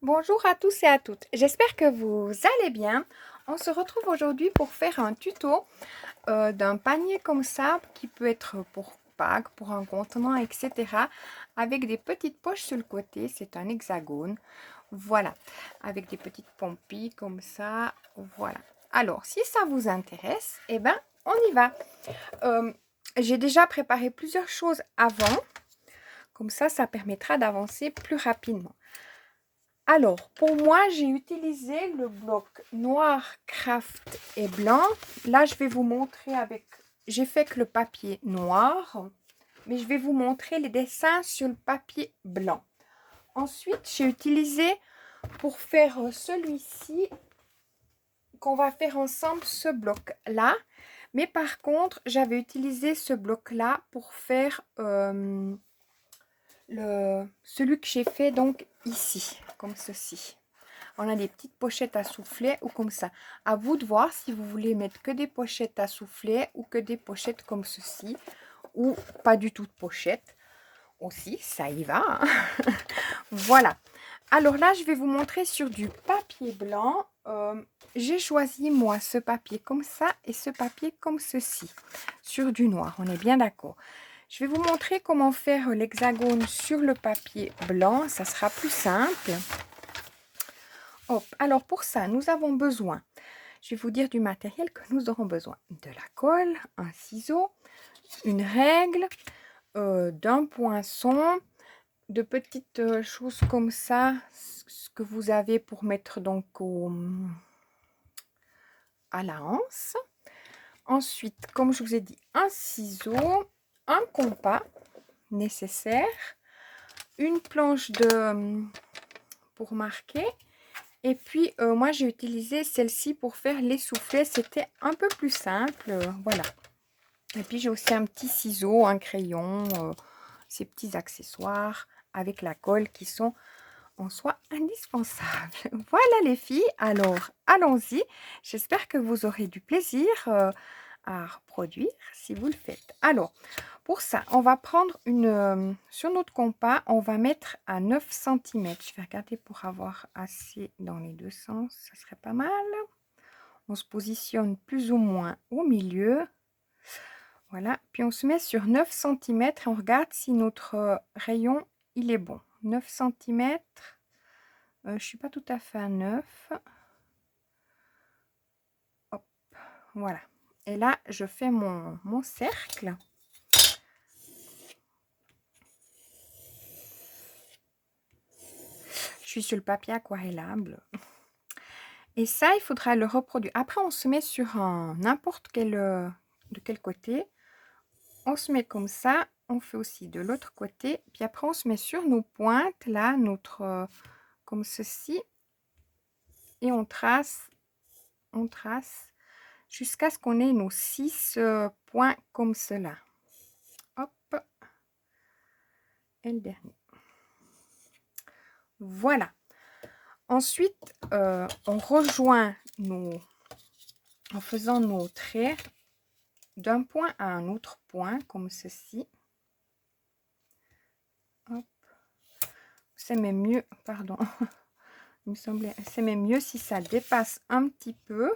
Bonjour à tous et à toutes, j'espère que vous allez bien. On se retrouve aujourd'hui pour faire un tuto d'un panier comme ça qui peut être pour Pâques, pour un contenant, etc. Avec des petites poches sur le côté, c'est un hexagone. Voilà, avec des petites pompilles comme ça, voilà. Alors, si ça vous intéresse, eh ben, on y va. J'ai déjà préparé plusieurs choses avant, comme ça permettra d'avancer plus rapidement. Alors, pour moi, j'ai utilisé le bloc noir, craft et blanc. Là, je vais vous montrer avec... J'ai fait que le papier noir, mais je vais vous montrer les dessins sur le papier blanc. Ensuite, j'ai utilisé pour faire celui-ci, qu'on va faire ensemble, ce bloc-là. Mais par contre, j'avais utilisé ce bloc-là pour faire celui que j'ai fait donc ici, comme ceci. On a des petites pochettes à souffler ou comme ça. À vous de voir si vous voulez mettre que des pochettes à souffler ou que des pochettes comme ceci. Ou pas du tout de pochettes. Aussi, ça y va. Hein. Voilà. Alors là, je vais vous montrer sur du papier blanc. J'ai choisi, moi, ce papier comme ça et ce papier comme ceci. Sur du noir, on est bien d'accord. Je vais vous montrer comment faire l'hexagone sur le papier blanc. Ça sera plus simple. Hop, alors pour ça, nous avons besoin, je vais vous dire du matériel que nous aurons besoin. De la colle, un ciseau, une règle, d'un poinçon, de petites choses comme ça, ce que vous avez pour mettre donc à la anse. Ensuite, comme je vous ai dit, un ciseau, un compas nécessaire, une planche pour marquer. Et puis, moi, j'ai utilisé celle-ci pour faire les soufflets. C'était un peu plus simple. Voilà. Et puis, j'ai aussi un petit ciseau, un crayon, ces petits accessoires avec la colle qui sont en soi indispensables. Voilà les filles. Alors, allons-y. J'espère que vous aurez du plaisir à reproduire si vous le faites. Alors, pour ça, on va prendre sur notre compas, on va mettre à 9 cm. Je vais regarder pour avoir assez dans les deux sens. Ça serait pas mal. On se positionne plus ou moins au milieu. Voilà. Puis on se met sur 9 cm et on regarde si notre rayon, il est bon. 9 cm. Je ne suis pas tout à fait à 9. Hop. Voilà. Et là, je fais mon cercle. Je suis sur le papier aquarellable. Et ça, il faudra le reproduire. Après, on se met sur n'importe quel, de quel côté. On se met comme ça. On fait aussi de l'autre côté. Puis après, on se met sur nos pointes, là, comme ceci. Et on trace jusqu'à ce qu'on ait nos 6 points comme cela. Hop. Et le dernier. Voilà. Ensuite, on rejoint en faisant nos traits d'un point à un autre point, comme ceci. Hop. C'est même mieux, pardon, il me semblait, c'est même mieux si ça dépasse un petit peu.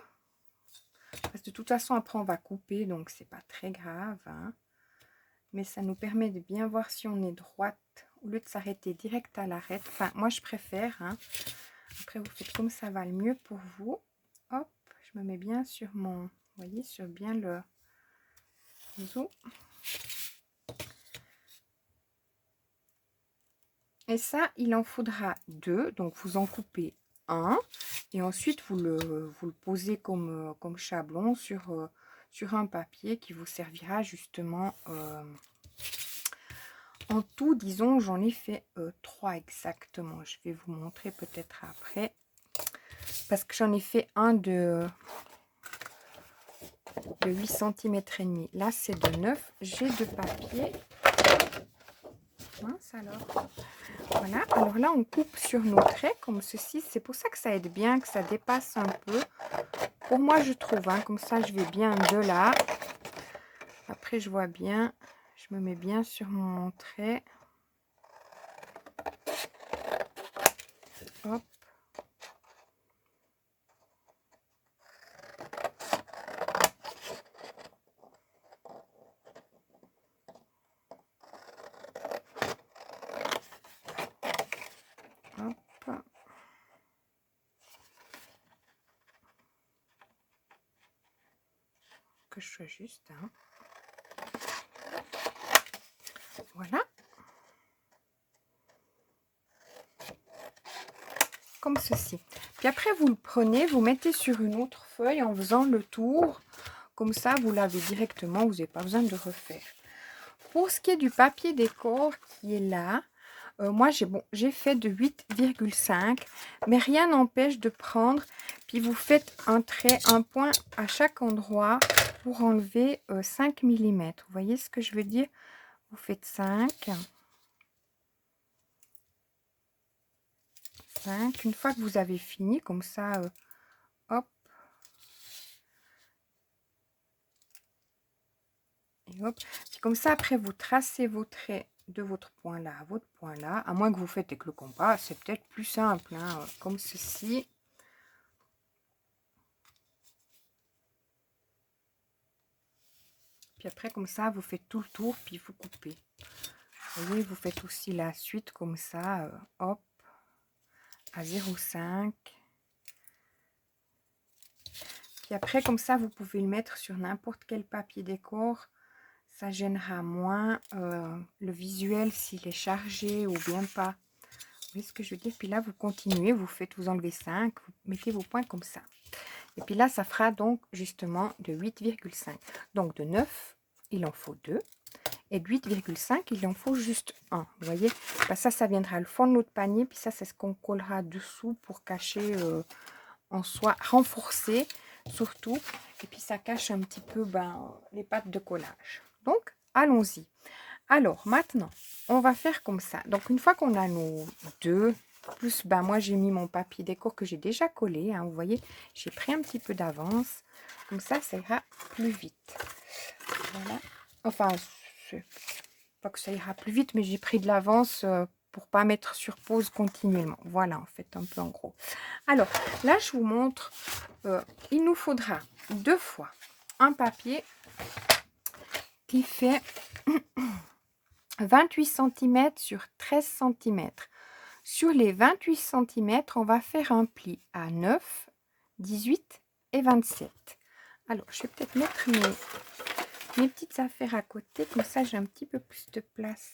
Parce que de toute façon, après, on va couper, donc c'est pas très grave. Hein. Mais ça nous permet de bien voir si on est droite, au lieu de s'arrêter direct à l'arête. Enfin, moi, je préfère. Hein. Après, vous faites comme ça va le mieux pour vous. Hop, je me mets bien sur mon, vous voyez, sur bien le zoom. Et ça, il en faudra 2. Donc, vous en coupez un. Et ensuite, vous le posez comme chablon sur un papier qui vous servira justement... en tout, disons, j'en ai fait 3 exactement. Je vais vous montrer peut-être après. Parce que j'en ai fait un de 8 cm et demi. Là, c'est de 9. J'ai de papier. Mince alors. Voilà. Alors là, on coupe sur nos traits comme ceci. C'est pour ça que ça aide bien, que ça dépasse un peu. Pour moi, je trouve. Hein, comme ça, je vais bien de là. Après, je vois bien. Je me mets bien sur mon trait. Hop. que je sois juste. Hein. Voilà. Comme ceci. Puis après, vous le prenez, vous mettez sur une autre feuille en faisant le tour. Comme ça, vous l'avez directement, vous n'avez pas besoin de refaire. Pour ce qui est du papier décor qui est là, moi, j'ai fait de 8,5, mais rien n'empêche de prendre. Puis vous faites un trait, un point à chaque endroit pour enlever 5 mm. Vous voyez ce que je veux dire? Vous faites 5. Une fois que vous avez fini, comme ça, hop. Et hop. Puis comme ça, après, vous tracez vos traits de votre point là à votre point là. À moins que vous faites avec le compas, c'est peut-être plus simple, hein, comme ceci. Puis après, comme ça, vous faites tout le tour, puis vous coupez. Vous voyez, vous faites aussi la suite comme ça, hop, à 0,5. Puis après, comme ça, vous pouvez le mettre sur n'importe quel papier décor. Ça gênera moins le visuel s'il est chargé ou bien pas. Vous voyez ce que je veux dire? Puis là, vous continuez, vous enlevez 5, vous mettez vos points comme ça. Et puis là, ça fera donc justement de 8,5. Donc de 9, il en faut 2. Et de 8,5, il en faut juste 1. Vous voyez? Ben, ça viendra le fond de notre panier. Puis ça, c'est ce qu'on collera dessous pour cacher en soi, renforcer surtout. Et puis ça cache un petit peu les pattes de collage. Donc, allons-y. Alors, maintenant, on va faire comme ça. Donc, une fois qu'on a nos deux, plus, moi, j'ai mis mon papier décor que j'ai déjà collé. Hein, vous voyez, j'ai pris un petit peu d'avance. Comme ça ira plus vite. Voilà. Enfin, pas que ça ira plus vite, mais j'ai pris de l'avance pour pas mettre sur pause continuellement. Voilà, en fait, un peu en gros. Alors, là, je vous montre. Il nous faudra 2 fois un papier qui fait 28 cm sur 13 cm. Sur les 28 cm, on va faire un pli à 9, 18 et 27. Alors, je vais peut-être mettre mes petites affaires à côté, comme ça j'ai un petit peu plus de place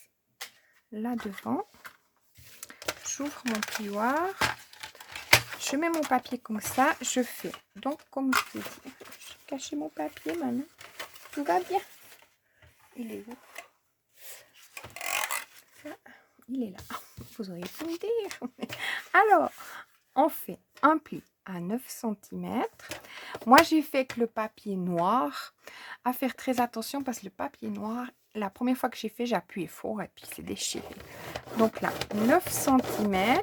là devant. J'ouvre mon plioir, je mets mon papier comme ça, je fais. Donc, comme je vous dis, je vais cacher mon papier maintenant. Tout va bien. Il est où? Il est là. Vous auriez pu me dire. Alors, on fait un pli à 9 cm. Moi, j'ai fait que le papier noir. À faire très attention parce que le papier noir, la première fois que j'ai fait, j'ai appuyé fort et puis c'est déchiré. Donc là, 9 cm,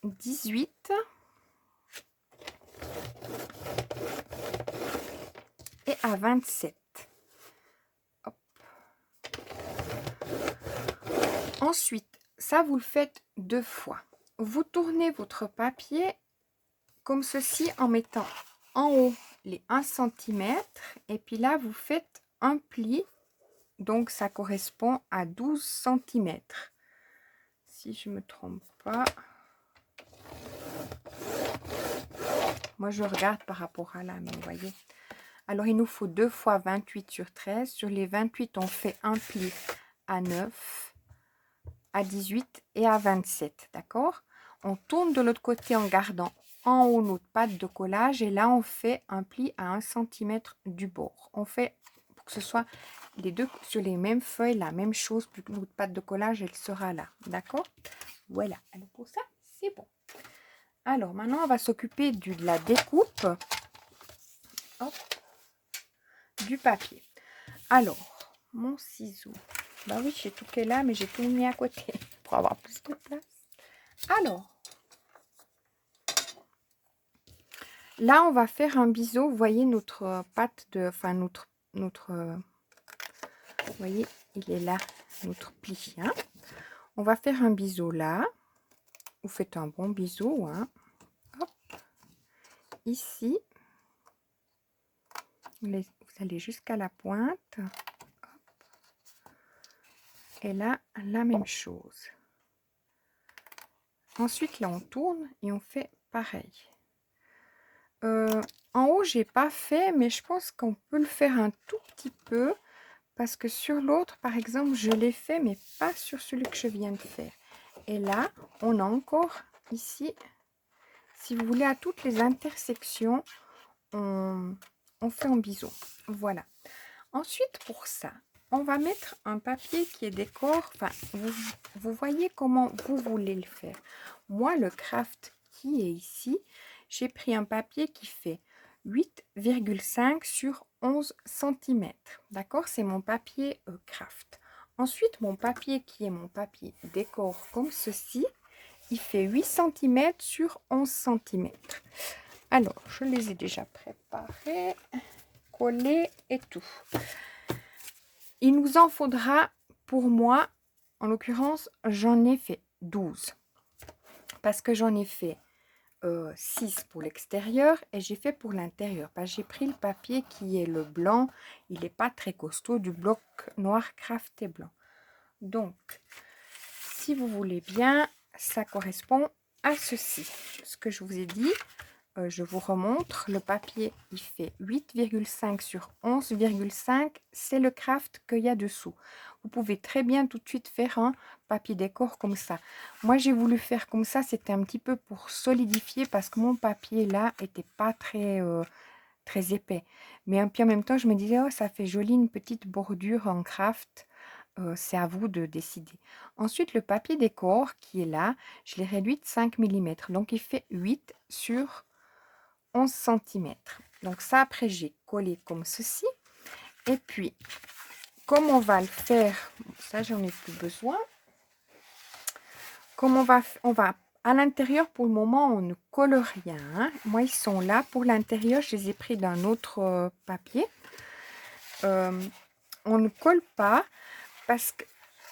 18 et à 27. Hop. Ensuite, ça, vous le faites 2 fois. Vous tournez votre papier comme ceci en mettant en haut les 1 cm et puis là, vous faites un pli. Donc, ça correspond à 12 cm. Si je ne me trompe pas. Moi, je regarde par rapport à la main, vous voyez. Alors, il nous faut 2 fois 28 sur 13. Sur les 28, on fait un pli à 9, à 18 et à 27. D'accord? On tourne de l'autre côté en gardant en haut notre patte de collage. Et là, on fait un pli à 1 cm du bord. On fait, pour que ce soit les deux sur les mêmes feuilles, la même chose. Plus que notre patte de collage, elle sera là. D'accord? Voilà. Alors, pour ça, c'est bon. Alors, maintenant, on va s'occuper de la découpe. Hop. Du papier. Alors, mon ciseau. Bah oui, j'ai tout qui est là, mais j'ai tout mis à côté pour avoir plus de place. Alors, là, on va faire un biseau. Vous voyez notre pâte de... Enfin, notre vous voyez, il est là, notre pli. Hein. On va faire un biseau là. Vous faites un bon biseau. Hein. Hop. Ici. Vous allez jusqu'à la pointe. Et là, la même chose. Ensuite, là, on tourne et on fait pareil. En haut, j'ai pas fait, mais je pense qu'on peut le faire un tout petit peu. Parce que sur l'autre, par exemple, je l'ai fait, mais pas sur celui que je viens de faire. Et là, on a encore ici, si vous voulez, à toutes les intersections, on fait en biseau. Voilà. Ensuite, pour ça, on va mettre un papier qui est décor. Enfin, vous voyez comment vous voulez le faire. Moi, le craft qui est ici, j'ai pris un papier qui fait 8,5 sur 11 cm. D'accord? C'est mon papier craft. Ensuite, mon papier qui est mon papier décor comme ceci, il fait 8 cm sur 11 cm. Alors, je les ai déjà préparés, collés et tout. Il nous en faudra, pour moi, en l'occurrence, j'en ai fait 12. Parce que j'en ai fait 6 pour l'extérieur et j'ai fait pour l'intérieur. J'ai pris le papier qui est le blanc. Il n'est pas très costaud, du bloc noir crafté blanc. Donc, si vous voulez bien, ça correspond à ceci. Ce que je vous ai dit, je vous remontre. Le papier, il fait 8,5 sur 11,5. C'est le craft qu'il y a dessous. Vous pouvez très bien tout de suite faire un papier décor comme ça. Moi, j'ai voulu faire comme ça. C'était un petit peu pour solidifier parce que mon papier là était pas très épais. Mais puis en même temps, je me disais, oh, ça fait joli une petite bordure en craft. C'est à vous de décider. Ensuite, le papier décor qui est là, je l'ai réduit de 5 mm. Donc, il fait 8 sur 11 cm. Donc ça, après, j'ai collé comme ceci. Et puis, comme on va le faire, ça, j'en ai plus besoin. Comme on va à l'intérieur, pour le moment, on ne colle rien. Hein. Moi, ils sont là. Pour l'intérieur, je les ai pris d'un autre papier. On ne colle pas parce que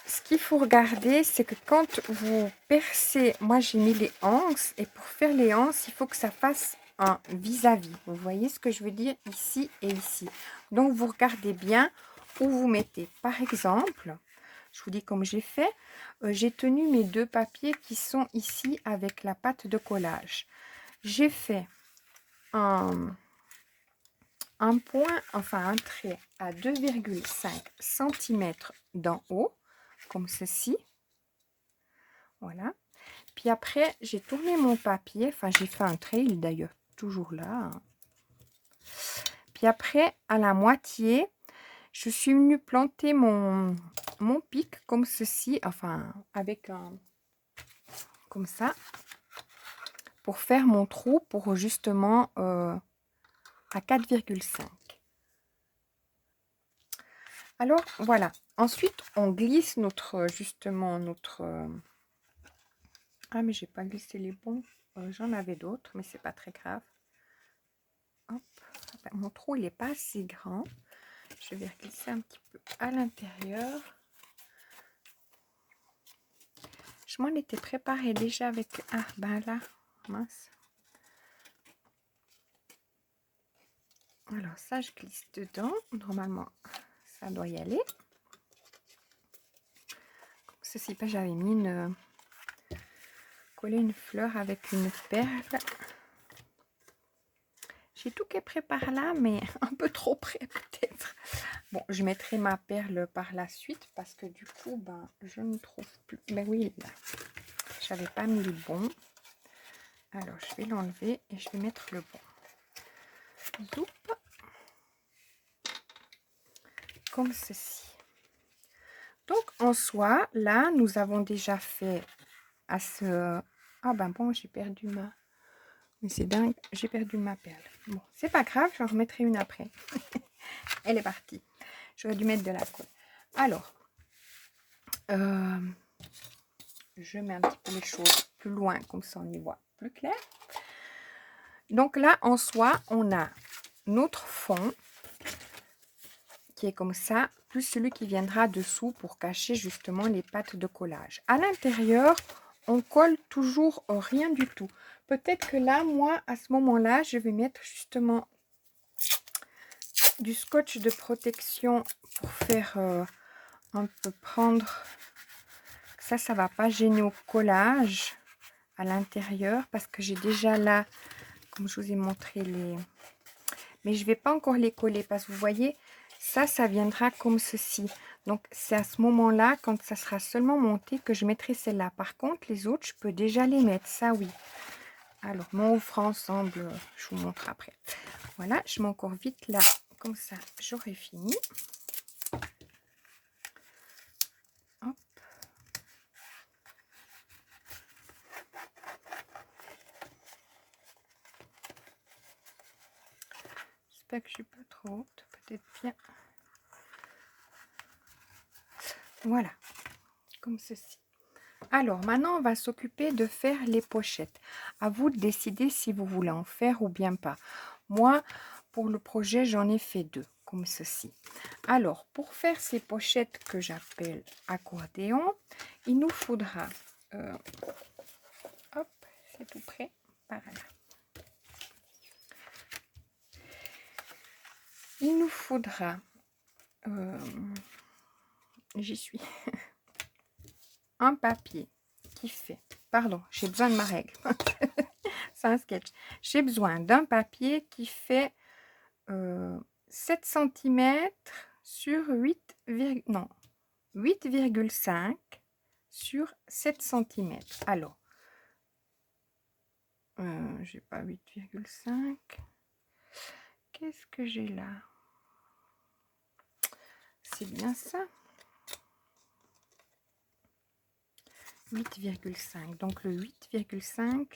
ce qu'il faut regarder, c'est que quand vous percez, moi, j'ai mis les anses. Et pour faire les anses, il faut que ça fasse un vis-à-vis. Vous voyez ce que je veux dire ici et ici. Donc, vous regardez bien où vous mettez. Par exemple, je vous dis comme j'ai fait, j'ai tenu mes deux papiers qui sont ici avec la pâte de collage. J'ai fait un point, enfin un trait à 2,5 cm d'en haut, comme ceci. Voilà. Puis après, j'ai tourné mon papier, enfin j'ai fait un trait, il est d'ailleurs toujours là. Hein. Puis après, à la moitié, je suis venue planter mon pic comme ceci, enfin avec un comme ça, pour faire mon trou pour justement à 4,5. Alors voilà, ensuite on glisse justement notre ah mais j'ai pas glissé les bons, j'en avais d'autres mais c'est pas très grave. Hop. Mon trou il est pas assez grand, je vais glisser un petit peu à l'intérieur. Je m'en étais préparé déjà avec là mince. Alors ça je glisse dedans, normalement ça doit y aller. Comme ceci, j'avais mis collé une fleur avec une perle. J'ai tout qui est prêt par là, mais un peu trop près peut-être. Bon, je mettrai ma perle par la suite parce que du coup, je ne trouve plus. Ben oui, là, j'avais pas mis le bon. Alors, je vais l'enlever et je vais mettre le bon. Zoup. Comme ceci. Donc, en soi, là, nous avons déjà fait à ce... Ah bon, j'ai perdu ma... Mais c'est dingue, j'ai perdu ma perle. Bon, c'est pas grave, j'en remettrai une après. Elle est partie. J'aurais dû mettre de la colle. Alors, je mets un petit peu les choses plus loin, comme ça on y voit plus clair. Donc là, en soi, on a notre fond qui est comme ça, plus celui qui viendra dessous pour cacher justement les pattes de collage. À l'intérieur, on colle toujours rien du tout. Peut-être que là, moi, à ce moment-là, je vais mettre justement du scotch de protection pour faire un peu prendre... Ça va pas gêner au collage à l'intérieur parce que j'ai déjà là, comme je vous ai montré, mais je vais pas encore les coller parce que vous voyez, ça viendra comme ceci. Donc, c'est à ce moment-là, quand ça sera seulement monté, que je mettrai celle-là. Par contre, les autres, je peux déjà les mettre, ça oui. Alors, mon offre ensemble, je vous montre après. Voilà, je mets encore vite là, comme ça, j'aurai fini. Hop. J'espère que je suis pas trop haute, peut-être bien. Voilà, comme ceci. Alors, maintenant, on va s'occuper de faire les pochettes. À vous de décider si vous voulez en faire ou bien pas. Moi, pour le projet, j'en ai fait 2, comme ceci. Alors, pour faire ces pochettes que j'appelle accordéon, il nous faudra... hop, c'est tout prêt, par là. Il nous faudra... j'y suis... un papier qui fait... Pardon, j'ai besoin de ma règle. C'est un sketch. J'ai besoin d'un papier qui fait 7 cm sur 8,5 sur 7 cm. Alors, j'ai pas 8,5. Qu'est-ce que j'ai là? C'est bien ça. 8,5. Donc, le 8,5,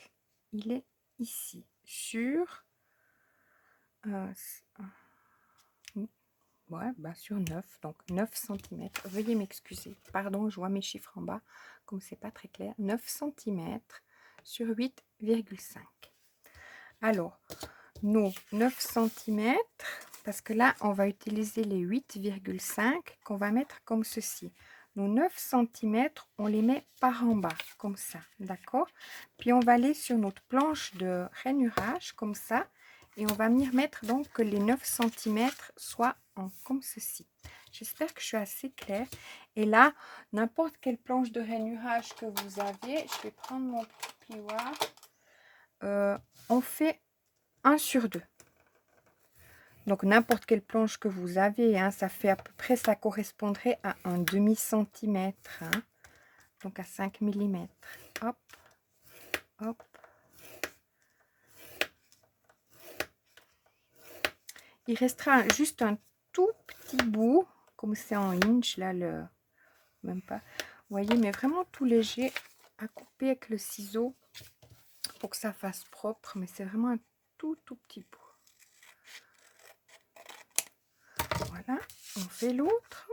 il est ici. Sur... ouais, bah sur 9, donc 9 cm. Veuillez m'excuser. Pardon, je vois mes chiffres en bas, comme c'est pas très clair. 9 cm sur 8,5. Alors, nos 9 cm, parce que là, on va utiliser les 8,5 qu'on va mettre comme ceci. Nos 9 cm, on les met par en bas, comme ça, d'accord? Puis, on va aller sur notre planche de rainurage, comme ça, et on va venir mettre donc que les 9 cm soient comme ceci. J'espère que je suis assez claire. Et là, n'importe quelle planche de rainurage que vous avez, je vais prendre mon plioir. On fait 1 sur 2. Donc, n'importe quelle planche que vous avez, hein, ça fait à peu près, ça correspondrait à un demi-centimètre. Hein, donc, à 5 mm. Hop, hop. Il restera juste un tout petit bout, comme c'est en inch, là, même pas. Vous voyez, mais vraiment tout léger à couper avec le ciseau pour que ça fasse propre. Mais c'est vraiment un tout petit bout. Voilà, on fait l'autre.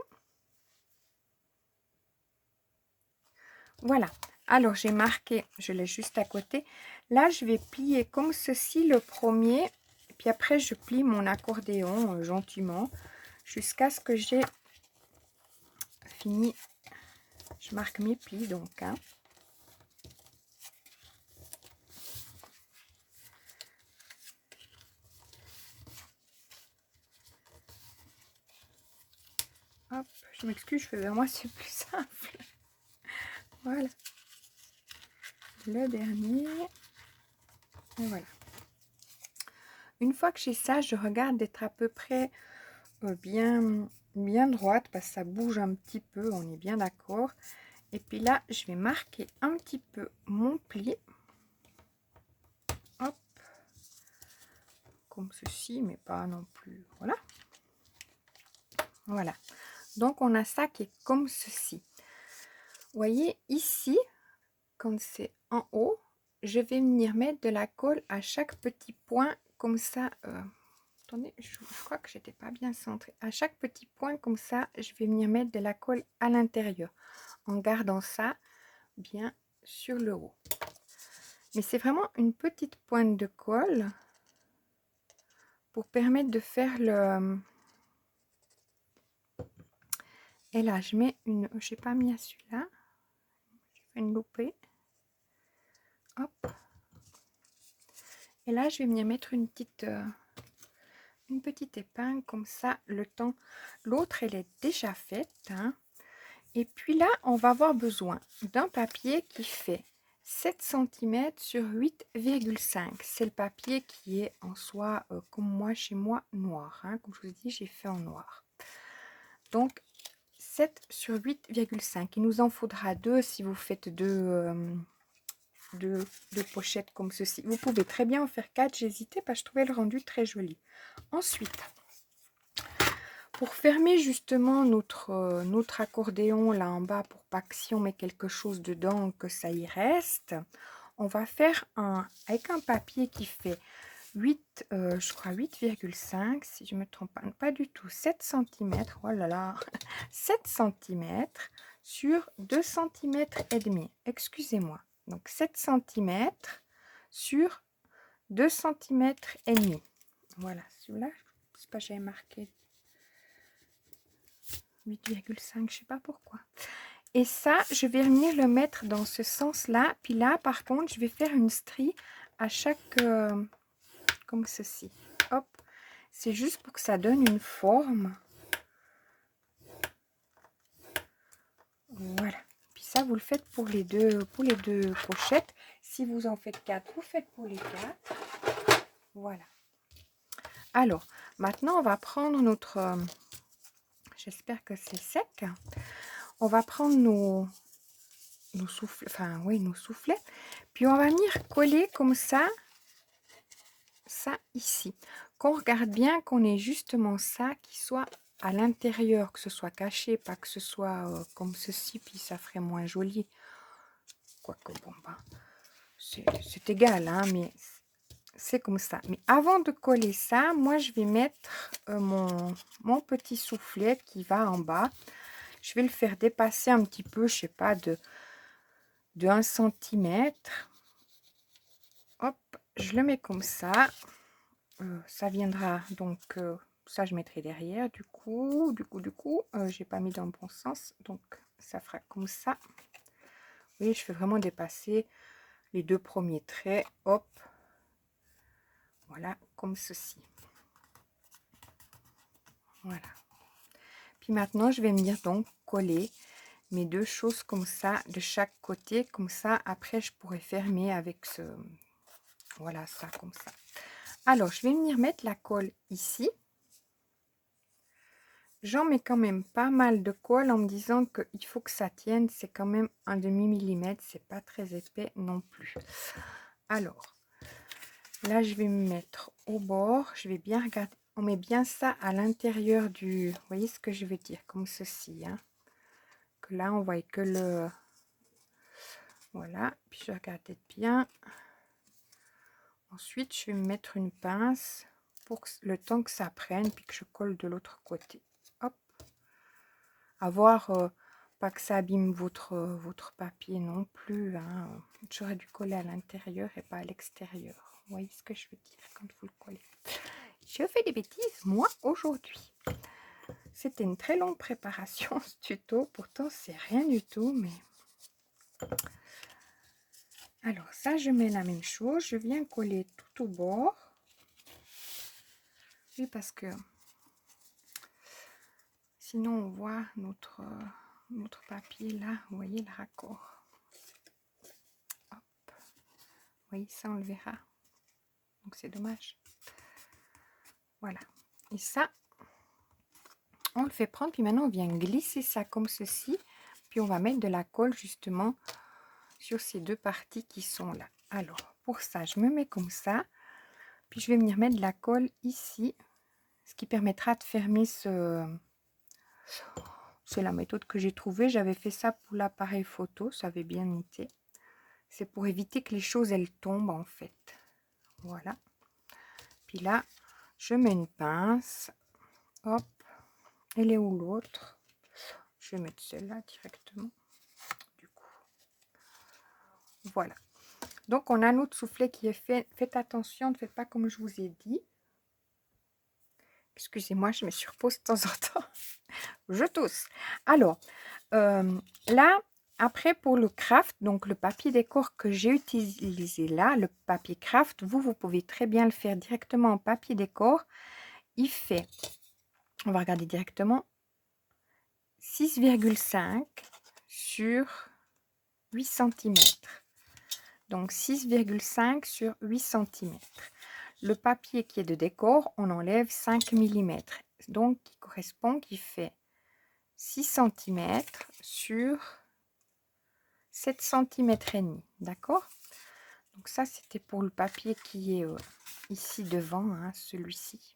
Voilà. Alors, j'ai marqué, je l'ai juste à côté. Là, je vais plier comme ceci le premier. Et puis après, je plie mon accordéon gentiment jusqu'à ce que j'ai fini. Je marque mes plis donc. Hein. Hop, je m'excuse, je fais vers moi, c'est plus simple. Voilà. Le dernier. Et voilà. Une fois que j'ai ça, je regarde d'être à peu près bien droite parce que ça bouge un petit peu, on est bien d'accord. Et puis là, je vais marquer un petit peu mon pli. Hop. Comme ceci, mais pas non plus. Voilà. Voilà. Donc, on a ça qui est comme ceci. Vous voyez, ici, quand c'est en haut, je vais venir mettre de la colle à chaque petit point comme ça. Attendez, je crois que j'étais pas bien centrée. À chaque petit point comme ça, je vais venir mettre de la colle à l'intérieur en gardant ça bien sur le haut. Mais c'est vraiment une petite pointe de colle pour permettre de faire le... Et là, je mets une... Je n'ai pas mis à celui-là. Je fais une loupée. Hop. Et là, je vais venir mettre une petite épingle comme ça, le temps. L'autre, elle est déjà faite. Hein. Et puis là, on va avoir besoin d'un papier qui fait 7 cm sur 8,5. C'est le papier qui est en soi, comme moi, chez moi, noir. Hein. Comme je vous ai dit, j'ai fait en noir. Donc, 7 sur 8,5. Il nous en faudra 2 si vous faites deux pochettes comme ceci. Vous pouvez très bien en faire 4. J'hésitais parce que je trouvais le rendu très joli. Ensuite, pour fermer justement notre accordéon là en bas, pour pas que si on met quelque chose dedans, que ça y reste, on va faire avec un papier qui fait 8, je crois 8,5, si je me trompe pas du tout, 7 cm, oh là là, 7 cm sur 2 cm et demi, excusez-moi. Donc 7 cm sur 2 cm et demi. Voilà, celui-là, je sais pas, j'avais marqué 8,5, je sais pas pourquoi. Et ça, je vais venir le mettre dans ce sens-là. Puis là, par contre, je vais faire une strie à chaque... comme ceci. Hop. C'est juste pour que ça donne une forme. Voilà. Puis ça, vous le faites pour les deux pochettes. Si vous en faites 4, vous faites pour les 4. Voilà. Alors, maintenant, on va prendre notre... j'espère que c'est sec. On va prendre nos soufflets, enfin oui, nos soufflets, puis on va venir coller comme ça ici, qu'on regarde bien qu'on ait justement ça qui soit à l'intérieur, que ce soit caché, pas que ce soit comme ceci, puis ça ferait moins joli, quoique bon ben c'est égal, hein, mais c'est comme ça. Mais avant de coller ça, moi je vais mettre mon petit soufflet qui va en bas. Je vais le faire dépasser un petit peu, je sais pas, de 1 cm. Hop, je le mets comme ça. Ça viendra donc, ça je mettrai derrière. Du coup, j'ai pas mis dans le bon sens. Donc, ça fera comme ça. Oui, je fais vraiment dépasser les 2 premiers traits. Hop. Voilà, comme ceci. Voilà. Puis maintenant, je vais venir donc coller mes 2 choses comme ça de chaque côté. Comme ça, après, je pourrais fermer avec ce... Voilà, ça, comme ça. Alors, je vais venir mettre la colle ici. J'en mets quand même pas mal de colle en me disant qu'il faut que ça tienne. C'est quand même un demi-millimètre. C'est pas très épais non plus. Alors, là, je vais me mettre au bord. Je vais bien regarder. On met bien ça à l'intérieur du... Vous voyez ce que je veux dire? Comme ceci. Hein. Que là, on voit que le... Voilà. Puis, je regarde bien. Ensuite, je vais me mettre une pince pour le temps que ça prenne. Puis que je colle de l'autre côté. Hop. À voir, pas que ça abîme votre papier non plus. Hein. J'aurais dû coller à l'intérieur et pas à l'extérieur. Vous voyez ce que je veux dire quand vous le collez. Je fais des bêtises, moi, aujourd'hui. C'était une très longue préparation, ce tuto. Pourtant, c'est rien du tout, mais... Alors, ça, je mets la même chose. Je viens coller tout au bord. Oui, parce que... Sinon, on voit notre papier là. Vous voyez le raccord. Hop. Vous voyez, ça, on le verra. Donc, c'est dommage. Voilà. Et ça, on le fait prendre. Puis maintenant, on vient glisser ça comme ceci. Puis, on va mettre de la colle, justement, sur ces 2 parties qui sont là. Alors, pour ça, je me mets comme ça. Puis, je vais venir mettre de la colle ici. Ce qui permettra de fermer ce... C'est la méthode que j'ai trouvée. J'avais fait ça pour l'appareil photo. Ça avait bien été. C'est pour éviter que les choses, elles tombent, en fait. Voilà. Puis là, je mets une pince. Hop. Elle est où l'autre? Je vais mettre celle-là directement. Du coup. Voilà. Donc, on a notre soufflet qui est fait. Faites attention, ne faites pas comme je vous ai dit. Excusez-moi, je me surpose de temps en temps. Je tousse. Alors, là, après pour le craft, donc le papier décor que j'ai utilisé là, le papier craft, vous pouvez très bien le faire directement en papier décor. Il fait, on va regarder directement, 6,5 sur 8 cm. donc 6,5 sur 8 cm. Le papier qui est de décor, on enlève 5 mm, donc qui fait 6 cm sur 7 cm et demi, d'accord? Donc ça, c'était pour le papier qui est ici devant, hein, celui-ci.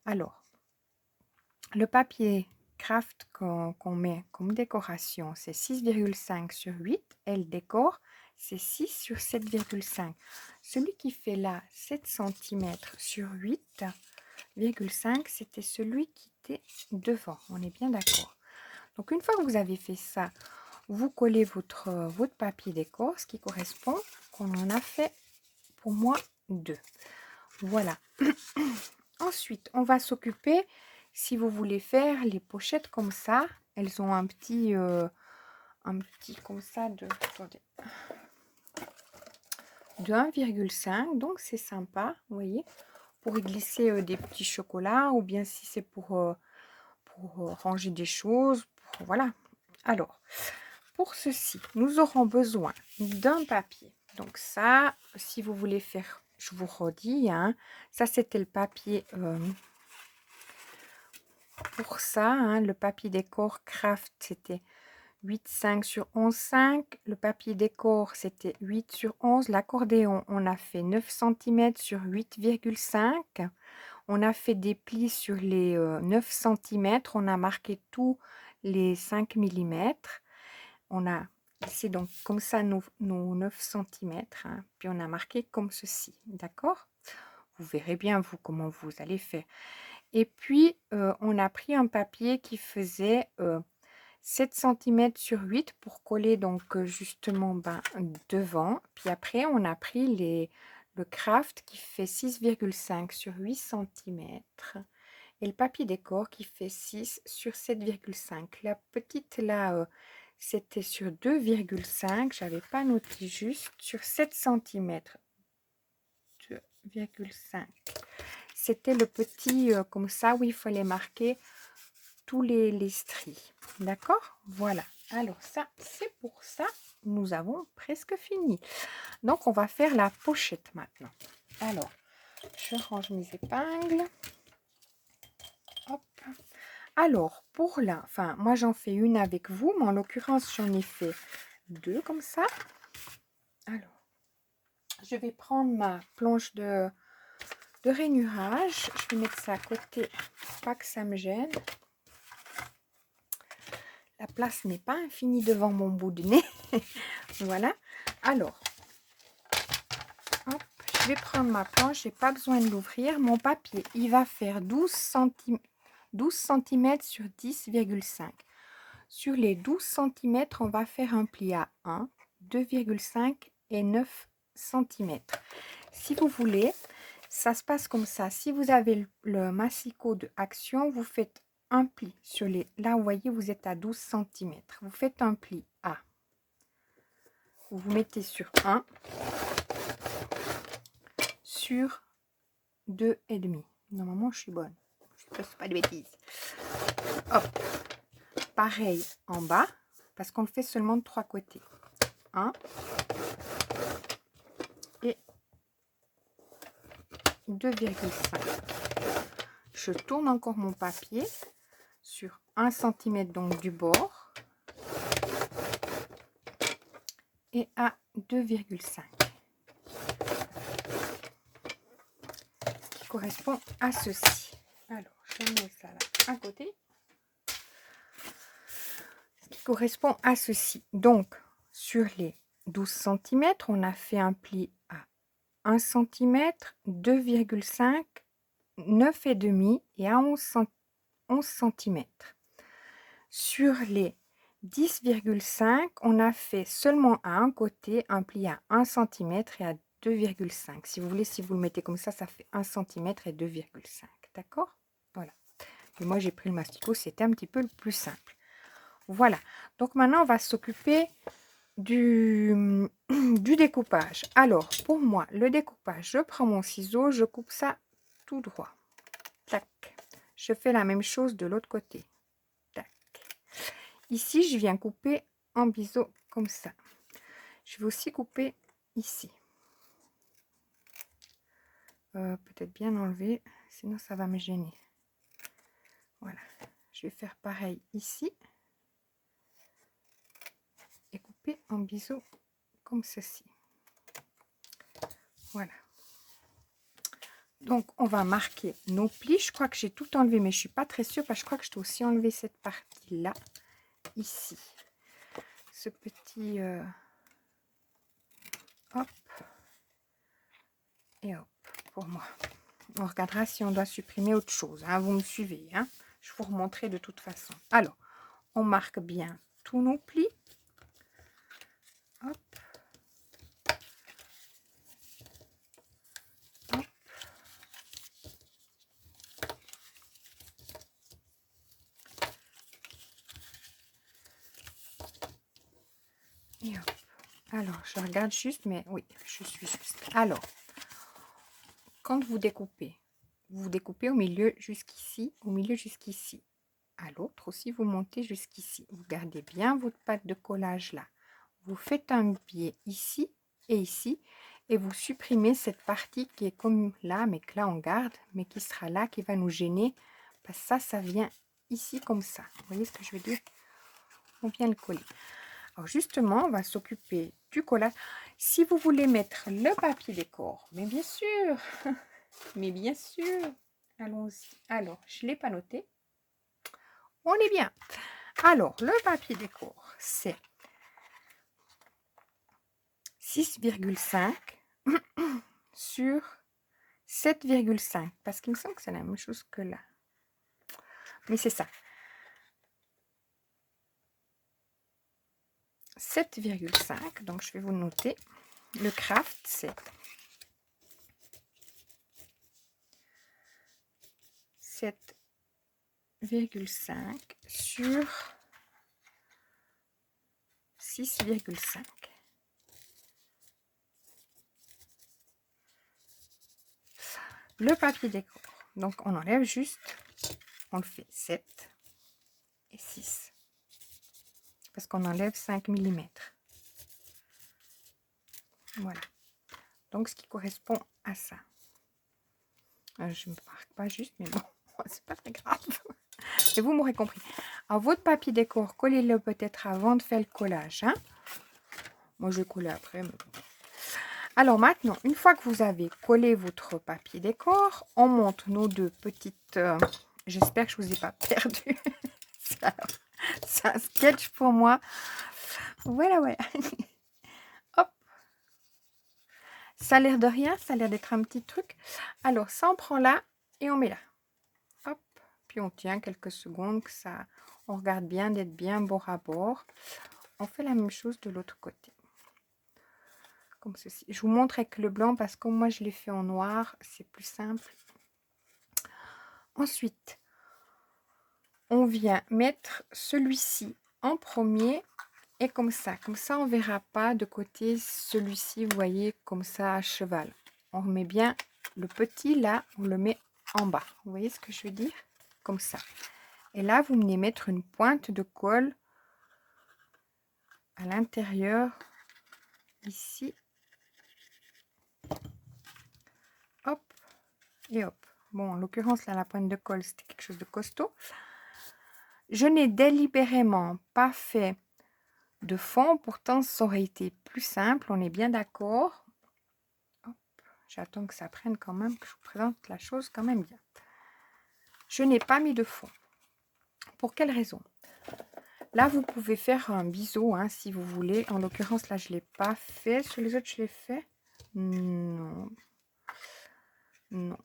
Alors, le papier craft qu'on met comme décoration, c'est 6,5 sur 8. Et le décor, c'est 6 sur 7,5. Celui qui fait là 7 cm sur 8,5, c'était celui qui était devant. On est bien d'accord. Donc, une fois que vous avez fait ça, vous collez votre papier décor, ce qui correspond qu'on en a fait pour moi 2. Voilà. Ensuite, on va s'occuper, si vous voulez faire les pochettes comme ça, elles ont un petit comme ça de 1,5, donc c'est sympa, vous voyez, pour y glisser des petits chocolats, ou bien si c'est pour ranger des choses, voilà. Alors, pour ceci, nous aurons besoin d'un papier. Donc ça, si vous voulez faire, je vous redis, hein, ça c'était le papier pour ça, hein, le papier décor craft, c'était 8,5 sur 11,5. Le papier décor, c'était 8 sur 11. L'accordéon, on a fait 9 cm sur 8,5. On a fait des plis sur les 9 cm. On a marqué tous les 5 mm. On a c'est donc comme ça nos 9 cm. Hein, puis on a marqué comme ceci. D'accord? Vous verrez bien, vous, comment vous allez faire. Et puis, on a pris un papier qui faisait 7 cm sur 8 pour coller donc justement devant. Puis après, on a pris le craft qui fait 6,5 sur 8 cm. Et le papier décor qui fait 6 sur 7,5. La petite là, c'était sur 2,5. J'avais pas noté juste. Sur 7 cm. 2,5. C'était le petit comme ça où il fallait marquer tous les stries. D'accord? Voilà. Alors ça, c'est pour ça. Nous avons presque fini. Donc, on va faire la pochette maintenant. Alors, je range mes épingles. Hop. Alors, pour là, enfin, moi j'en fais une avec vous, mais en l'occurrence, j'en ai fait 2 comme ça. Alors, je vais prendre ma planche de rainurage. Je vais mettre ça à côté, pas que ça me gêne. La place n'est pas infinie devant mon bout de nez. Voilà. Alors, hop, je vais prendre ma planche. Je n'ai pas besoin de l'ouvrir. Mon papier, il va faire 12 cm sur 10,5. Sur les 12 cm, on va faire un pli à 1, 2,5 et 9 cm. Si vous voulez, ça se passe comme ça. Si vous avez le massicot de Action, vous faites un pli sur les... Là, vous voyez, vous êtes à 12 cm. Vous faites un pli à... Vous mettez sur 1, sur 2,5. Normalement, je suis bonne. Je ne fais pas de bêtises. Hop. Pareil en bas, parce qu'on le fait seulement de 3 côtés. 1 et 2,5. Je tourne encore mon papier sur 1 cm donc du bord et à 2,5 qui correspond à ceci. Alors, je mets ça là à côté. Qui correspond à ceci. Donc, sur les 12 cm, on a fait un pli à 1 cm, 2,5, 9,5 et à 11 cm. Sur les 10,5, on a fait seulement à un côté un pli à 1 cm et à 2,5. Si vous voulez, si vous le mettez comme ça fait 1 cm et 2,5. D'accord? Voilà. Et moi, j'ai pris le masticot, c'était un petit peu le plus simple. Voilà. Donc, maintenant, on va s'occuper du découpage. Alors, pour moi, le découpage, je prends mon ciseau, je coupe ça tout droit. Tac. Je fais la même chose de l'autre côté. Tac. Ici, je viens couper en biseau comme ça. Je vais aussi couper ici. Peut-être bien enlever, sinon ça va me gêner. Voilà, je vais faire pareil ici. Et couper en biseau comme ceci. Voilà. Donc, on va marquer nos plis. Je crois que j'ai tout enlevé, mais je ne suis pas très sûre parce que je crois que je dois aussi enlever cette partie-là, ici. Ce petit... hop. Et hop, pour moi. On regardera si on doit supprimer autre chose. Hein. Vous me suivez. Hein. Je vous remontrerai de toute façon. Alors, on marque bien tous nos plis. Hop. Hop. Et hop. Alors, je regarde juste, mais oui, je suis juste. Alors, quand vous découpez au milieu jusqu'ici, au milieu jusqu'ici. À l'autre aussi, vous montez jusqu'ici. Vous gardez bien votre pâte de collage là. Vous faites un biais ici et ici. Et vous supprimez cette partie qui est comme là, mais que là on garde, mais qui sera là, qui va nous gêner. Parce que ça vient ici comme ça. Vous voyez ce que je veux dire? On vient le coller. Alors justement, on va s'occuper du collage. Si vous voulez mettre le papier décor, mais bien sûr, allons-y. Alors, je ne l'ai pas noté. On est bien. Alors, le papier décor, c'est 6,5 sur 7,5. Parce qu'il me semble que c'est la même chose que là. Mais c'est ça. 7,5. Donc, je vais vous noter. Le craft, c'est 7,5 sur 6,5. Le papier décor. Donc, on enlève juste, on le fait 7 et 6. Parce qu'on enlève 5 mm. Voilà. Donc, ce qui correspond à ça. Je ne marque pas juste, mais bon, c'est pas très grave. Et vous m'aurez compris. Alors, votre papier décor, collez-le peut-être avant de faire le collage. Hein. Moi, je vais coller après. Mais bon. Alors, maintenant, une fois que vous avez collé votre papier décor, on monte nos deux petites... J'espère que je ne vous ai pas perdu. C'est un sketch pour moi. Voilà, voilà. Hop. Ça a l'air de rien, ça a l'air d'être un petit truc. Alors, ça, on prend là et on met là. Hop. Puis on tient quelques secondes, que ça, on regarde bien d'être bien bord à bord. On fait la même chose de l'autre côté. Comme ceci. Je vous montre avec le blanc parce que moi, je l'ai fait en noir. C'est plus simple. Ensuite, on vient mettre celui-ci en premier. Et comme ça, on ne verra pas de côté celui-ci, vous voyez, comme ça à cheval. On remet bien le petit là, on le met en bas. Vous voyez ce que je veux dire? Comme ça. Et là, vous venez mettre une pointe de colle à l'intérieur, ici. Hop, et hop. Bon, en l'occurrence, là, la pointe de colle, c'était quelque chose de costaud. Je n'ai délibérément pas fait de fond, pourtant ça aurait été plus simple, on est bien d'accord. J'attends que ça prenne quand même, que je vous présente la chose quand même bien. Je n'ai pas mis de fond. Pour quelle raison? Là, vous pouvez faire un biseau hein, si vous voulez. En l'occurrence, là, je ne l'ai pas fait. Sur les autres, je l'ai fait. Non. Non.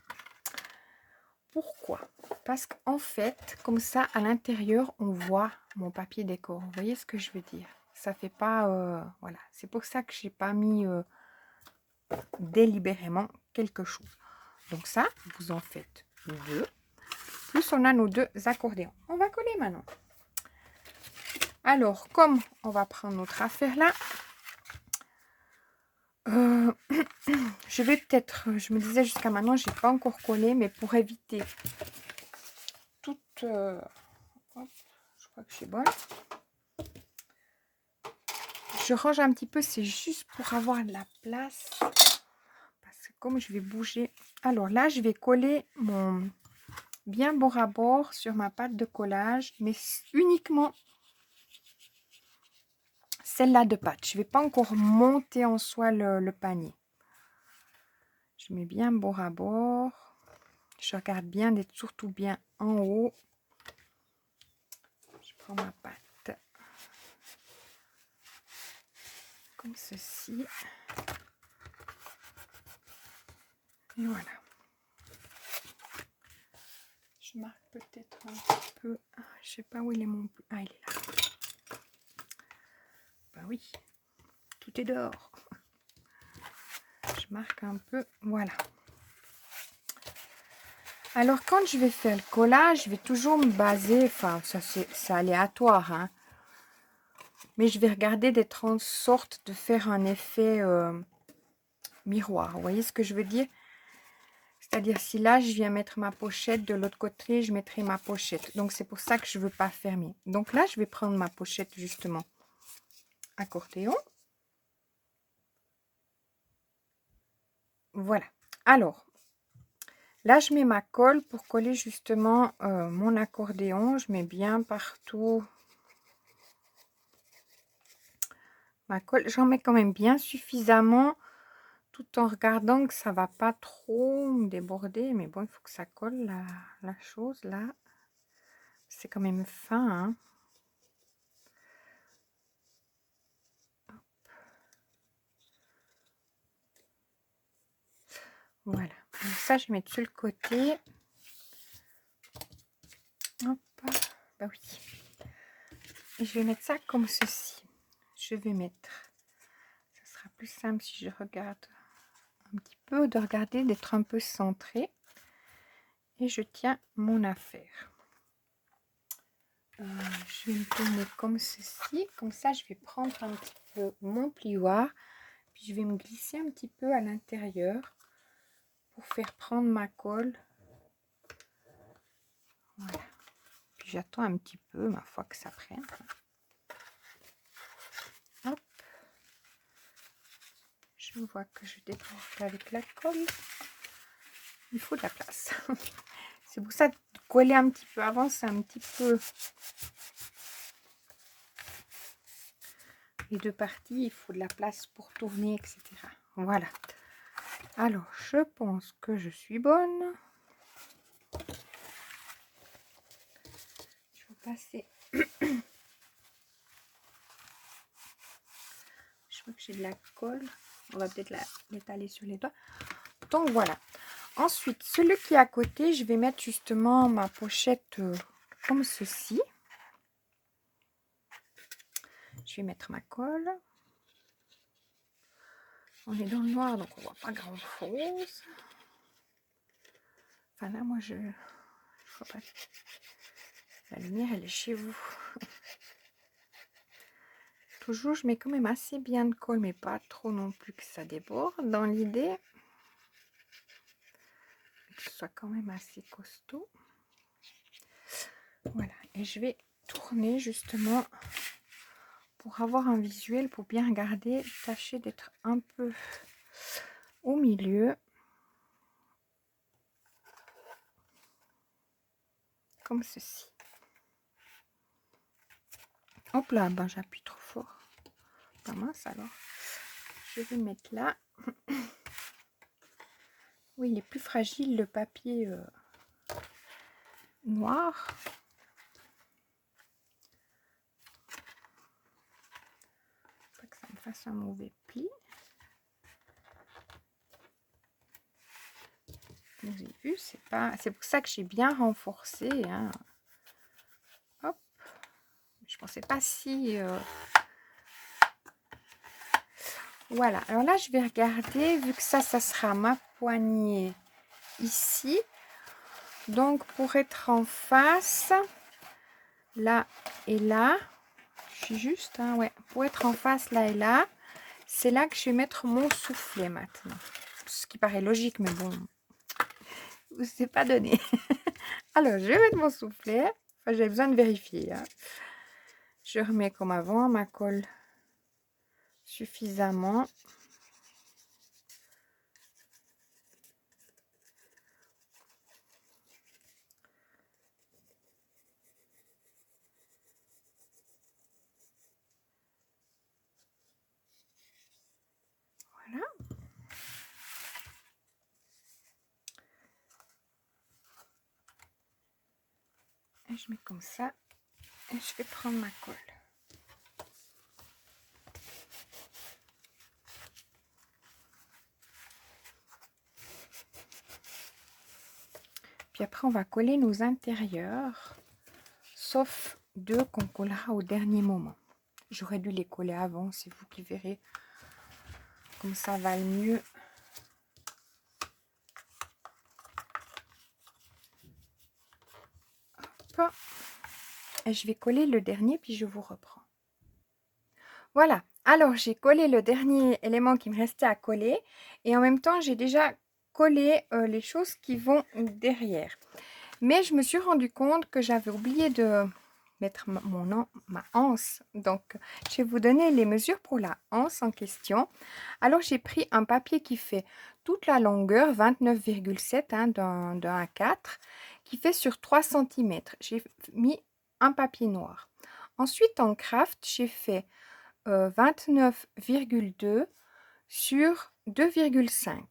Pourquoi? Parce qu'en fait, comme ça, à l'intérieur, on voit mon papier décor. Vous voyez ce que je veux dire? Ça fait pas... voilà. C'est pour ça que je n'ai pas mis délibérément quelque chose. Donc ça, vous en faites deux. Plus on a nos deux accordéons. On va coller maintenant. Alors, comme on va prendre notre affaire là, je vais peut-être, je me disais jusqu'à maintenant, je n'ai pas encore collé, mais pour éviter toute... hop, je crois que je suis bonne. je range un petit peu, c'est juste pour avoir de la place. Parce que comme je vais bouger... Alors là, je vais coller mon bien bord à bord sur ma pâte de collage, mais uniquement celle-là de pâte. Je ne vais pas encore monter en soi le panier. Je mets bien bord à bord. Je regarde bien d'être surtout bien en haut. Je prends ma pâte comme ceci. Et voilà. Je marque peut-être un petit peu. Je sais pas où il est mon... Ah, il est là. Bah oui, tout est dehors. Je marque un peu. Voilà. Alors, quand je vais faire le collage, je vais toujours me baser... Enfin, ça c'est aléatoire, hein. Mais je vais regarder d'être en sorte de faire un effet miroir. Vous voyez ce que je veux dire? C'est-à-dire, si là, je viens mettre ma pochette, de l'autre côté, je mettrai ma pochette. Donc, c'est pour ça que je ne veux pas fermer. Donc là, je vais prendre ma pochette, justement, accordéon. Voilà. Alors, là, je mets ma colle pour coller, justement, mon accordéon. Je mets bien partout ma colle. J'en mets quand même bien suffisamment, tout en regardant que ça ne va pas trop me déborder. Mais bon, il faut que ça colle, la chose, là. C'est quand même fin, hein. Voilà. Donc ça, je mets sur le côté. Hop. Bah oui. Et je vais mettre ça comme ceci. Je vais mettre... Ça sera plus simple si je regarde un petit peu, de regarder, d'être un peu centré. Et je tiens mon affaire. Je vais me tourner comme ceci. Comme ça, je vais prendre un petit peu mon plioir. Puis je vais me glisser un petit peu à l'intérieur pour faire prendre ma colle. Voilà. Puis j'attends un petit peu, ma foi, que ça prenne. Hop. Je vois que je déborde avec la colle. Il faut de la place. C'est pour ça que coller un petit peu avant, c'est un petit peu... Les deux parties, il faut de la place pour tourner, etc. Voilà. Alors, je pense que je suis bonne. Je vais passer... Je vois que j'ai de la colle. On va peut-être l'étaler sur les doigts. Donc, voilà. Ensuite, celui qui est à côté, je vais mettre justement ma pochette comme ceci. Je vais mettre ma colle. On est dans le noir, donc on voit pas grand chose. Enfin là, moi, je vois pas. La lumière, elle est chez vous. Toujours, je mets quand même assez bien de colle, mais pas trop non plus que ça déborde. Dans l'idée, que ce soit quand même assez costaud. Voilà, et je vais tourner justement pour avoir un visuel, pour bien regarder, tâcher d'être un peu au milieu. Comme ceci. Hop là, ben j'appuie trop fort. Pas mince alors. Je vais mettre là. Oui, il est plus fragile le papier noir. Pas que ça me fasse un mauvais pli. Vous avez vu, c'est pour ça que j'ai bien renforcé, hein. Hop. Je pensais pas si voilà. Alors là, je vais regarder, vu que ça sera ma poignée ici. Donc, pour être en face, là et là, je suis juste, hein, ouais. Pour être en face, là et là, c'est là que je vais mettre mon soufflet maintenant. Ce qui paraît logique, mais bon, c'est pas donné. Alors, je vais mettre mon soufflet. Enfin, j'ai besoin de vérifier, hein. Je remets comme avant ma colle suffisamment. Voilà. Et je mets comme ça. Et je vais prendre ma colle. Puis après, on va coller nos intérieurs, sauf deux qu'on collera au dernier moment. J'aurais dû les coller avant, c'est vous qui verrez. Comme ça va le mieux. Hop. Et je vais coller le dernier, puis je vous reprends. Voilà. Alors, j'ai collé le dernier élément qui me restait à coller. Et en même temps, j'ai déjà collé les choses qui vont derrière. Mais je me suis rendu compte que j'avais oublié de mettre ma anse. Donc, je vais vous donner les mesures pour la anse en question. Alors, j'ai pris un papier qui fait toute la longueur, 29,7 hein, d'un A4, qui fait sur 3 cm. J'ai mis un papier noir. Ensuite, en craft, j'ai fait 29,2 sur 2,5.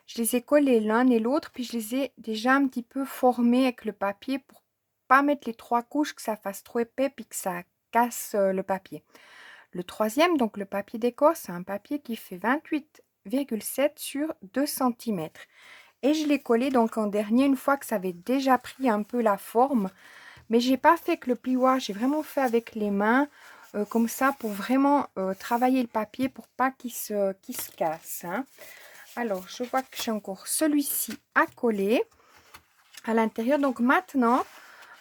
Je les ai collés l'un et l'autre, puis je les ai déjà un petit peu formés avec le papier pour pas mettre les 3 couches, que ça fasse trop épais, puis que ça casse le papier. Le troisième, donc le papier décor, c'est un papier qui fait 28,7 sur 2 cm. Et je l'ai collé donc en dernier, une fois que ça avait déjà pris un peu la forme. Mais j'ai pas fait que le plioir, j'ai vraiment fait avec les mains, comme ça, pour vraiment travailler le papier, pour pas qu'il se casse. Hein. Alors, je vois que j'ai encore celui-ci à coller à l'intérieur. Donc maintenant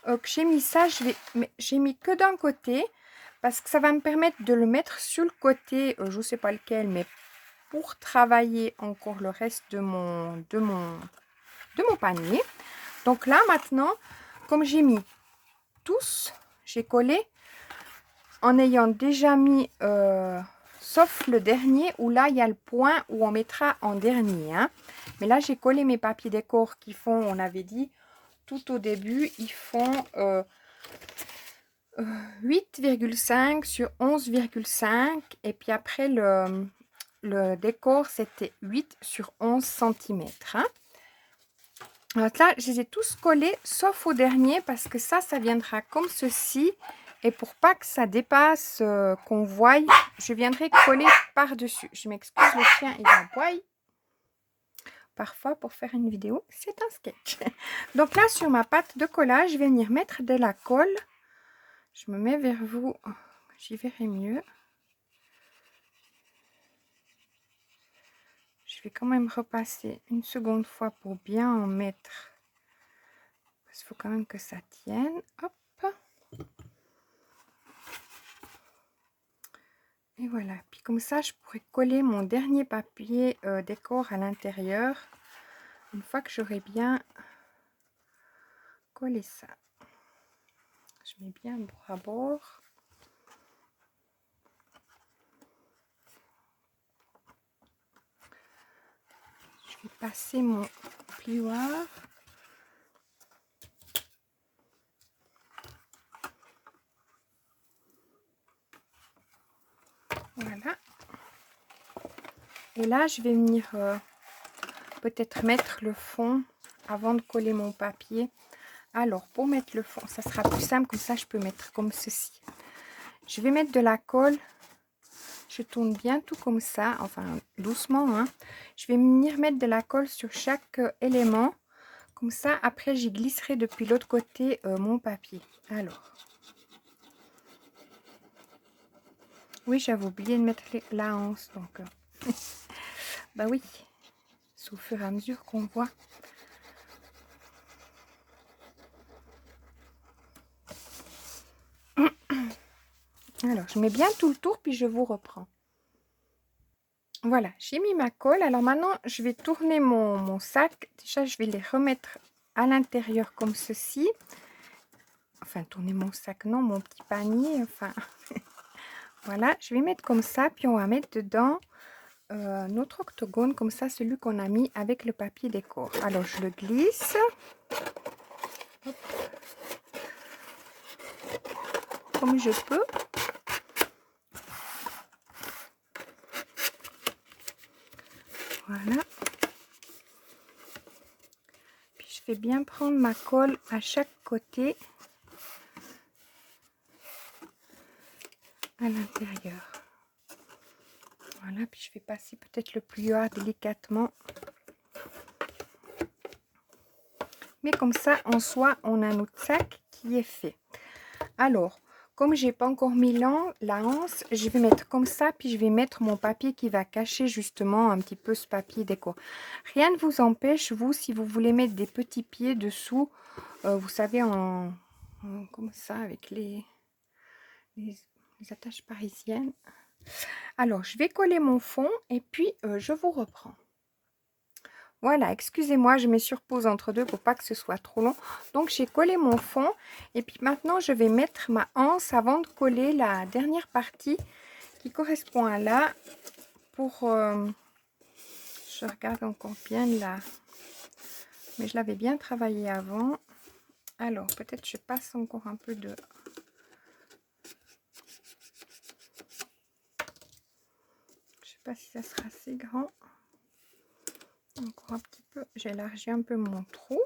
que j'ai mis ça, j'ai mis que d'un côté, parce que ça va me permettre de le mettre sur le côté, je ne sais pas lequel, mais pour travailler encore le reste de mon panier. Donc là, maintenant, comme j'ai mis tous, j'ai collé en ayant déjà mis, sauf le dernier, où là, il y a le point où on mettra en dernier. Hein. Mais là, j'ai collé mes papiers décor qui font, on avait dit, tout au début, ils font 8,5 sur 11,5. Et puis après, le décor, c'était 8 sur 11 cm. Hein. Donc là, je les ai tous collés, sauf au dernier, parce que ça viendra comme ceci. Et pour pas que ça dépasse, qu'on voie, je viendrai coller par-dessus. Je m'excuse, le chien, il aboie. Parfois, pour faire une vidéo, c'est un sketch. Donc là, sur ma pâte de collage, je vais venir mettre de la colle. Je me mets vers vous, j'y verrai mieux. Je vais quand même repasser une seconde fois pour bien en mettre. Parce qu'il faut quand même que ça tienne. Hop. Et voilà. Puis comme ça, je pourrais coller mon dernier papier décor à l'intérieur. Une fois que j'aurai bien collé ça. Je mets bien bord à bord. Je vais passer mon plioir. Voilà. Et là, je vais venir peut-être mettre le fond avant de coller mon papier. Alors, pour mettre le fond, ça sera plus simple. Comme ça, je peux mettre comme ceci. Je vais mettre de la colle. Je tourne bien tout comme ça. Enfin, doucement. Hein. Je vais venir mettre de la colle sur chaque élément. Comme ça, après, j'y glisserai depuis l'autre côté mon papier. Alors. Oui, j'avais oublié de mettre la anse. Donc, bah oui. C'est au fur et à mesure qu'on voit. Alors, je mets bien tout le tour, puis je vous reprends. Voilà, j'ai mis ma colle. Alors maintenant, je vais tourner mon sac. Déjà, je vais les remettre à l'intérieur comme ceci. Enfin, tourner mon sac, non, mon petit panier. Enfin, Voilà, je vais mettre comme ça, puis on va mettre dedans notre octogone, comme ça, celui qu'on a mis avec le papier décor. Alors, je le glisse. Hop. Comme je peux. Voilà. Puis, je vais bien prendre ma colle à chaque côté. À l'intérieur. Voilà, puis je vais passer peut-être le plieur délicatement. Mais comme ça, en soi, on a notre sac qui est fait. Alors, comme j'ai pas encore mis la anse, je vais mettre comme ça, puis je vais mettre mon papier qui va cacher justement un petit peu ce papier déco. Rien ne vous empêche, vous, si vous voulez mettre des petits pieds dessous, vous savez, comme ça, avec les attaches parisiennes. Alors, je vais coller mon fond et puis je vous reprends. Voilà, excusez-moi, je me surpose entre deux pour pas que ce soit trop long. Donc, j'ai collé mon fond et puis maintenant, je vais mettre ma anse avant de coller la dernière partie qui correspond à là pour... je regarde encore bien là, mais je l'avais bien travaillé avant. Alors, peut-être je passe encore un peu de... Je sais pas si ça sera assez grand. Encore un petit peu, j'élargis un peu mon trou.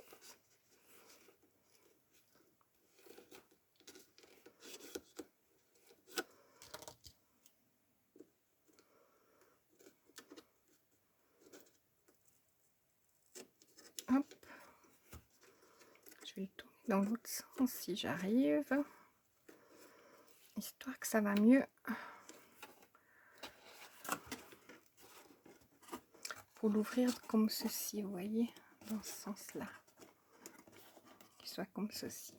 Hop. Je vais le tourner dans l'autre sens si j'arrive. Histoire que ça va mieux. Pour l'ouvrir comme ceci, vous voyez, dans ce sens-là. Qu'il soit comme ceci.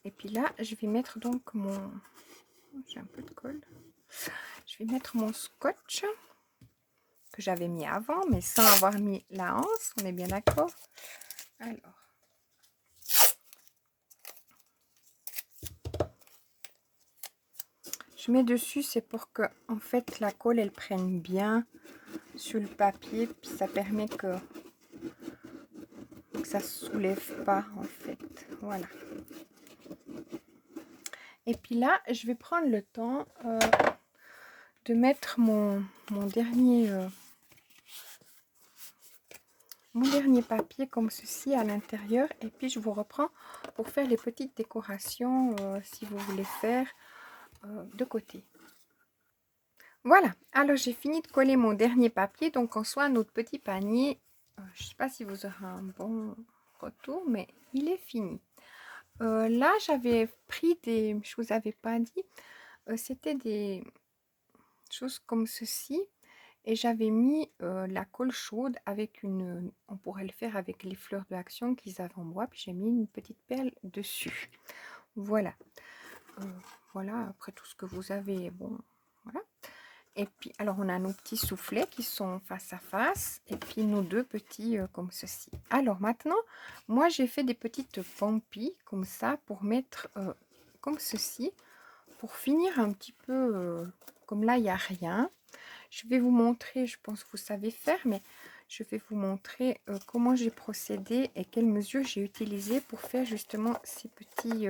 Et puis là, je vais mettre donc mon... J'ai un peu de colle. Je vais mettre mon scotch que j'avais mis avant, mais sans avoir mis la anse. On est bien d'accord? Alors. Je mets dessus, c'est pour que, en fait, la colle, elle prenne bien sur le papier. Puis ça permet que ça ne soulève pas, en fait. Voilà. Et puis là, je vais prendre le temps de mettre mon dernier papier comme ceci à l'intérieur. Et puis je vous reprends pour faire les petites décorations si vous voulez faire de côté. Voilà, alors j'ai fini de coller mon dernier papier. Donc en soi, notre petit panier, je ne sais pas si vous aurez un bon retour, mais il est fini. Là, j'avais pris des... Je vous avais pas dit, c'était des choses comme ceci. Et j'avais mis la colle chaude avec une... On pourrait le faire avec les fleurs de action qu'ils avaient en bois. Puis j'ai mis une petite perle dessus. Voilà. Voilà, après tout ce que vous avez, bon, voilà. Et puis, alors, on a nos petits soufflets qui sont face à face. Et puis, nos deux petits comme ceci. Alors, maintenant, moi, j'ai fait des petites pampilles comme ça pour mettre comme ceci. Pour finir un petit peu, comme là, il n'y a rien. Je vais vous montrer, je pense que vous savez faire, mais je vais vous montrer comment j'ai procédé et quelles mesures j'ai utilisées pour faire justement ces petits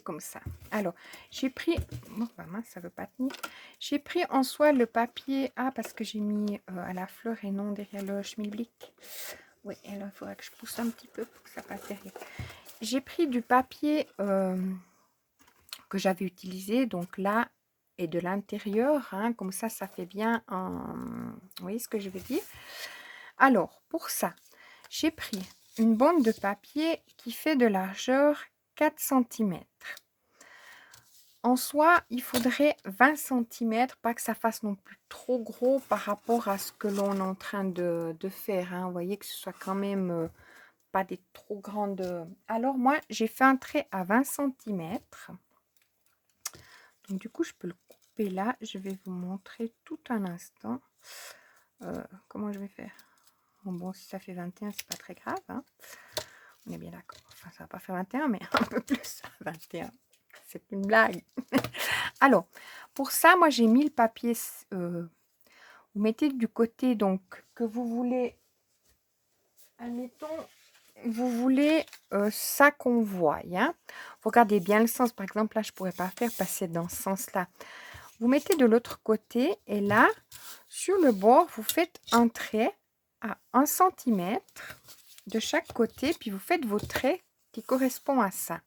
comme ça. Alors, j'ai pris... Oh, bah mince, ça veut pas tenir. J'ai pris en soi le papier... Ah, parce que j'ai mis à la fleur et non derrière le schmilblick. Oui, alors il faudra que je pousse un petit peu pour que ça passe derrière. J'ai pris du papier que j'avais utilisé, donc là, et de l'intérieur, hein, comme ça fait bien un... Vous voyez ce que je veux dire? Alors, pour ça, j'ai pris une bande de papier qui fait de largeur 4 cm. En soi, il faudrait 20 cm, pas que ça fasse non plus trop gros par rapport à ce que l'on est en train de faire. Hein. Vous voyez que ce soit quand même pas des trop grandes... Alors moi, j'ai fait un trait à 20 cm. Donc du coup, je peux le couper là. Je vais vous montrer tout un instant comment je vais faire. Bon, si ça fait 21, c'est pas très grave. Hein. On est bien d'accord. Enfin, ça va pas faire 21, mais un peu plus 21. C'est une blague. Alors, pour ça, moi, j'ai mis le papier. Vous mettez du côté, donc, que vous voulez. Admettons, vous voulez ça qu'on voit. Hein? Regardez bien le sens. Par exemple, là, je ne pourrais pas faire passer dans ce sens-là. Vous mettez de l'autre côté et là, sur le bord, vous faites un trait à 1 cm de chaque côté, puis vous faites vos traits qui correspondent à ça.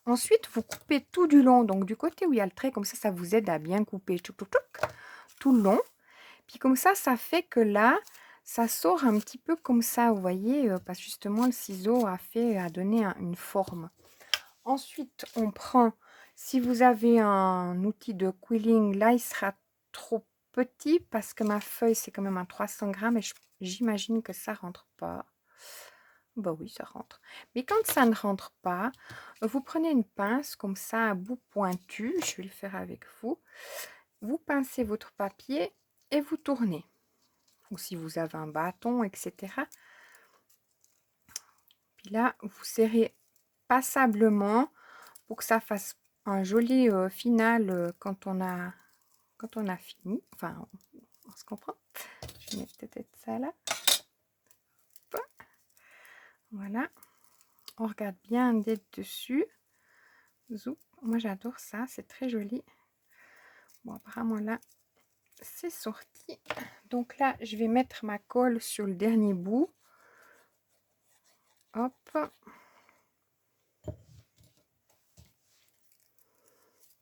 Ensuite, vous coupez tout du long, donc du côté où il y a le trait, comme ça vous aide à bien couper tout le long. Puis comme ça fait que là, ça sort un petit peu comme ça, vous voyez, parce que justement, le ciseau a donné une forme. Ensuite, on prend, si vous avez un outil de quilling, là, il sera trop petit parce que ma feuille, c'est quand même un 300 grammes et j'imagine que ça rentre pas. Bah oui, ça rentre. Mais quand ça ne rentre pas, vous prenez une pince comme ça, à bout pointu, je vais le faire avec vous. Vous pincez votre papier et vous tournez. Ou si vous avez un bâton, etc. Puis là, vous serrez passablement pour que ça fasse un joli final quand on a fini. Enfin, on se comprend. Je vais mettre peut-être ça là. Voilà. On regarde bien d'être dessus. Zoup. Moi, j'adore ça. C'est très joli. Bon, apparemment, là, c'est sorti. Donc là, je vais mettre ma colle sur le dernier bout. Hop.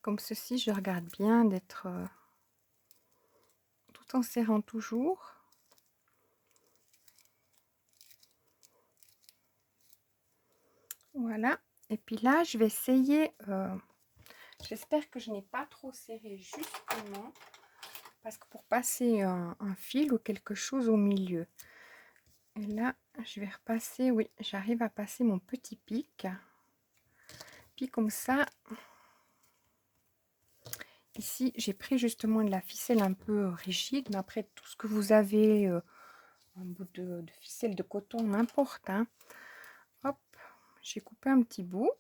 Comme ceci, je regarde bien d'être tout en serrant toujours. Voilà. Et puis là, je vais essayer. J'espère que je n'ai pas trop serré justement. Parce que pour passer un fil ou quelque chose au milieu. Et là, je vais repasser. Oui, j'arrive à passer mon petit pic. Puis comme ça. Ici, j'ai pris justement de la ficelle un peu rigide. Mais après, tout ce que vous avez, un bout de ficelle de coton, n'importe. Hein. Hop, j'ai coupé un petit bout.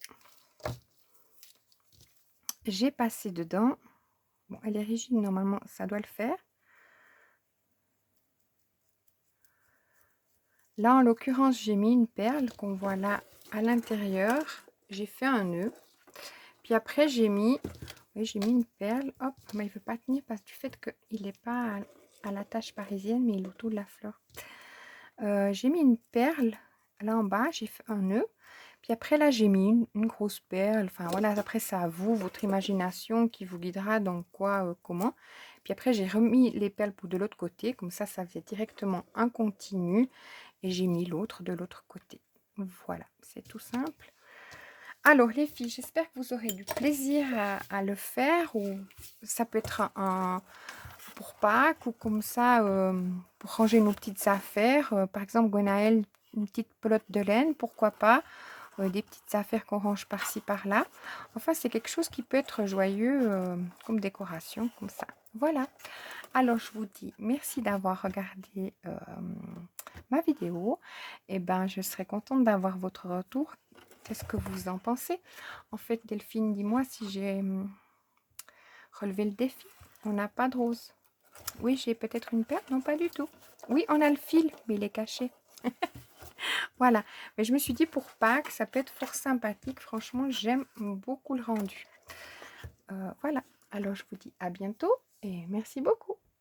J'ai passé dedans. Bon, elle est rigide, normalement, ça doit le faire. Là, en l'occurrence, j'ai mis une perle qu'on voit là à l'intérieur. J'ai fait un nœud. Puis après, j'ai mis une perle. Hop, mais il ne veut pas tenir parce du fait qu'il n'est pas à la tache parisienne, mais il est autour de la fleur. J'ai mis une perle là en bas. J'ai fait un nœud. Puis après, là, j'ai mis une grosse perle. Enfin, voilà, après, c'est à vous, votre imagination qui vous guidera dans quoi, comment. Puis après, j'ai remis les perles pour de l'autre côté. Comme ça faisait directement un continu. Et j'ai mis l'autre de l'autre côté. Voilà, c'est tout simple. Alors, les filles, j'espère que vous aurez du plaisir à le faire. Ou ça peut être un pour Pâques ou comme ça, pour ranger nos petites affaires. Par exemple, Gwenaël, une petite pelote de laine, pourquoi pas. Des petites affaires qu'on range par-ci par-là. Enfin, c'est quelque chose qui peut être joyeux comme décoration, comme ça. Voilà. Alors, je vous dis merci d'avoir regardé ma vidéo. Et ben, je serais contente d'avoir votre retour. Qu'est-ce que vous en pensez? En fait, Delphine, dis-moi si j'ai relevé le défi. On n'a pas de rose. Oui, j'ai peut-être une perle. Non, pas du tout. Oui, on a le fil, mais il est caché. Voilà, mais je me suis dit pour Pâques, ça peut être fort sympathique. Franchement, j'aime beaucoup le rendu. Voilà, alors je vous dis à bientôt et merci beaucoup.